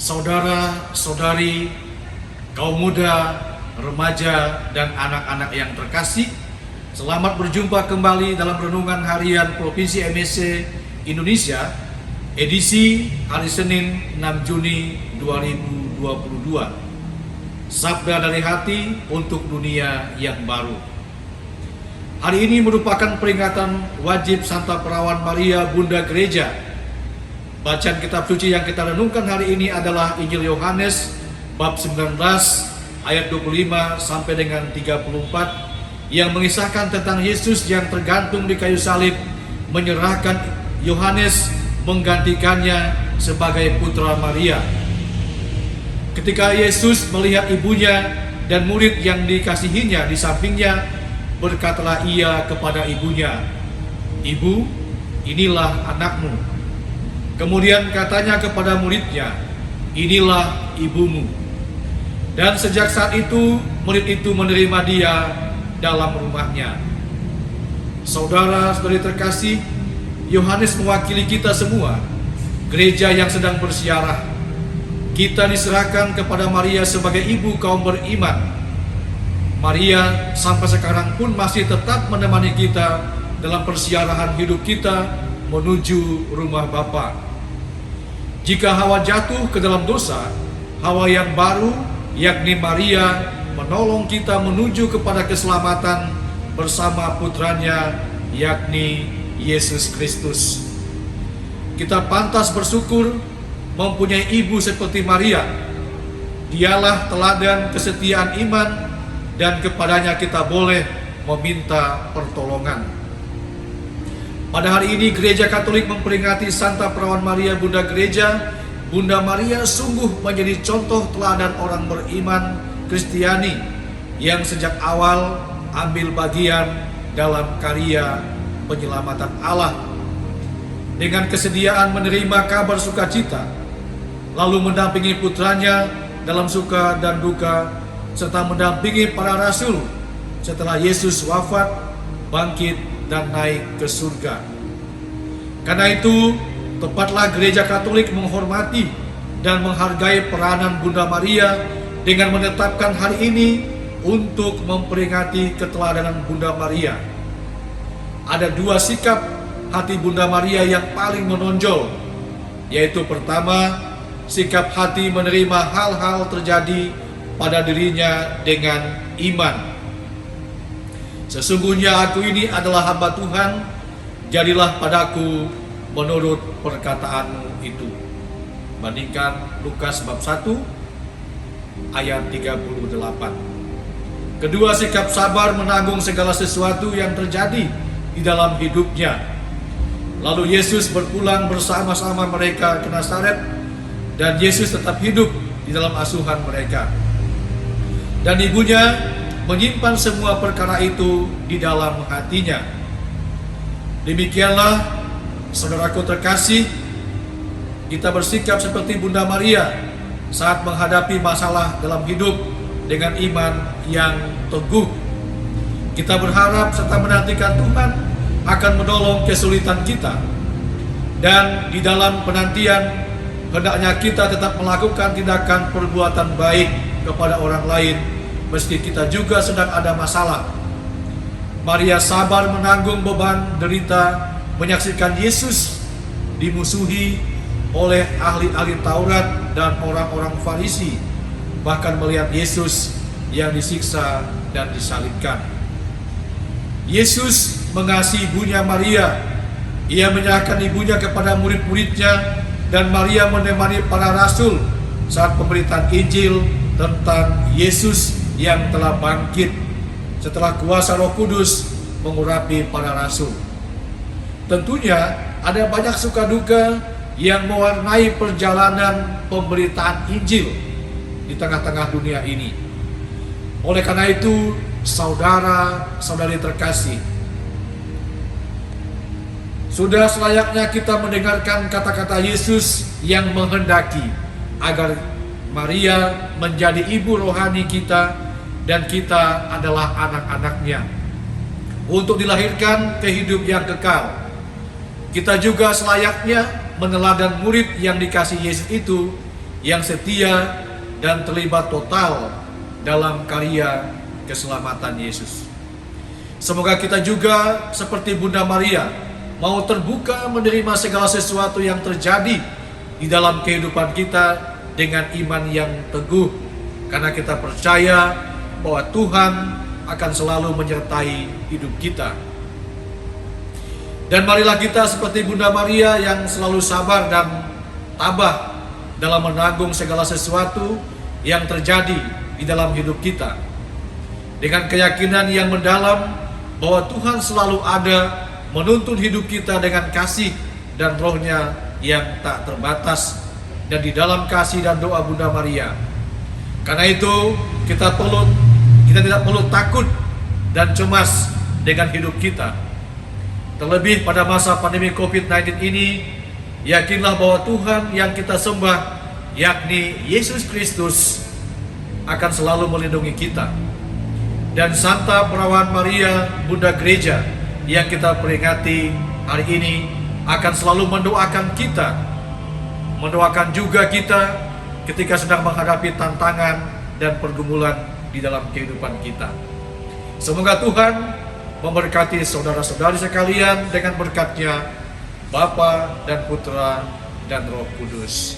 saudara-saudari, kaum muda, remaja, dan anak-anak yang terkasih, selamat berjumpa kembali dalam Renungan Harian Provinsi MSC Indonesia, edisi hari Senin 6 Juni 2022. Sabda dari hati untuk dunia yang baru. Hari ini merupakan peringatan wajib Santa Perawan Maria Bunda Gereja. Bacaan kitab suci yang kita renungkan hari ini adalah Injil Yohanes bab 19 ayat 25 sampai dengan 34 yang mengisahkan tentang Yesus yang tergantung di kayu salib, menyerahkan Yohanes menggantikannya sebagai putra Maria. Ketika Yesus melihat ibunya dan murid yang dikasihinya di sampingnya, berkatalah ia kepada ibunya, "Ibu, inilah anakmu." Kemudian katanya kepada muridnya, "Inilah ibumu." Dan sejak saat itu, murid itu menerima dia dalam rumahnya. Saudara-saudari terkasih, Yohanes mewakili kita semua, gereja yang sedang bersiarah. Kita diserahkan kepada Maria sebagai ibu kaum beriman. Maria sampai sekarang pun masih tetap menemani kita dalam persiarahan hidup kita menuju rumah Bapa. Jika Hawa jatuh ke dalam dosa, Hawa yang baru, yakni Maria, menolong kita menuju kepada keselamatan bersama putranya, yakni Yesus Kristus. Kita pantas bersyukur mempunyai ibu seperti Maria. Dialah teladan kesetiaan iman, dan kepadanya kita boleh meminta pertolongan. Pada hari ini Gereja Katolik memperingati Santa Perawan Maria Bunda Gereja. Bunda Maria sungguh menjadi contoh teladan orang beriman Kristiani yang sejak awal ambil bagian dalam karya penyelamatan Allah. Dengan kesediaan menerima kabar sukacita, lalu mendampingi putranya dalam suka dan duka, serta mendampingi para rasul setelah Yesus wafat, bangkit, dan naik ke surga. Karena itu, tepatlah Gereja Katolik menghormati dan menghargai peranan Bunda Maria dengan menetapkan hari ini untuk memperingati keteladanan Bunda Maria. Ada dua sikap hati Bunda Maria yang paling menonjol, yaitu pertama, sikap hati menerima hal-hal terjadi pada dirinya dengan iman. "Sesungguhnya aku ini adalah hamba Tuhan, jadilah padaku menurut perkataanmu itu." Bandingkan Lukas bab 1 ayat 38. Kedua, sikap sabar menanggung segala sesuatu yang terjadi di dalam hidupnya. Lalu Yesus berpulang bersama-sama mereka ke Nazaret, dan Yesus tetap hidup di dalam asuhan mereka. Dan ibunya menyimpan semua perkara itu di dalam hatinya. Demikianlah, saudaraku terkasih, kita bersikap seperti Bunda Maria saat menghadapi masalah dalam hidup dengan iman yang teguh. Kita berharap serta menantikan Tuhan akan menolong kesulitan kita. Dan di dalam penantian, hendaknya kita tetap melakukan tindakan perbuatan baik kepada orang lain, meski kita juga sedang ada masalah. Maria sabar menanggung beban derita, menyaksikan Yesus dimusuhi oleh ahli-ahli Taurat dan orang-orang Farisi, bahkan melihat Yesus yang disiksa dan disalibkan. Yesus mengasihi ibunya Maria. Ia menyerahkan ibunya kepada murid-muridnya, dan Maria menemani para rasul saat pemberitaan Injil tentang Yesus yang telah bangkit setelah kuasa Roh Kudus mengurapi para rasul. Tentunya ada banyak suka duka yang mewarnai perjalanan pemberitaan Injil di tengah-tengah dunia ini. Oleh karena itu, saudara-saudari terkasih, sudah selayaknya kita mendengarkan kata-kata Yesus yang menghendaki agar Maria menjadi ibu rohani kita, dan kita adalah anak-anaknya, untuk dilahirkan ke hidup yang kekal. Kita juga selayaknya meneladan murid yang dikasih Yesus itu, yang setia dan terlibat total dalam karya keselamatan Yesus. Semoga kita juga seperti Bunda Maria mau terbuka menerima segala sesuatu yang terjadi di dalam kehidupan kita dengan iman yang teguh, karena kita percaya bahwa Tuhan akan selalu menyertai hidup kita. Dan marilah kita seperti Bunda Maria yang selalu sabar dan tabah dalam menanggung segala sesuatu yang terjadi di dalam hidup kita, dengan keyakinan yang mendalam bahwa Tuhan selalu ada menuntun hidup kita dengan kasih dan roh-Nya yang tak terbatas, dan di dalam kasih dan doa Bunda Maria. Karena itu kita tidak perlu takut dan cemas dengan hidup kita. Terlebih pada masa pandemi COVID-19 ini, yakinlah bahwa Tuhan yang kita sembah, yakni Yesus Kristus, akan selalu melindungi kita. Dan Santa Perawan Maria, Bunda Gereja yang kita peringati hari ini, akan selalu mendoakan kita, mendoakan juga kita ketika sedang menghadapi tantangan dan pergumulan di dalam kehidupan kita. Semoga Tuhan memberkati saudara-saudari sekalian dengan berkat-Nya, Bapa dan Putra dan Roh Kudus.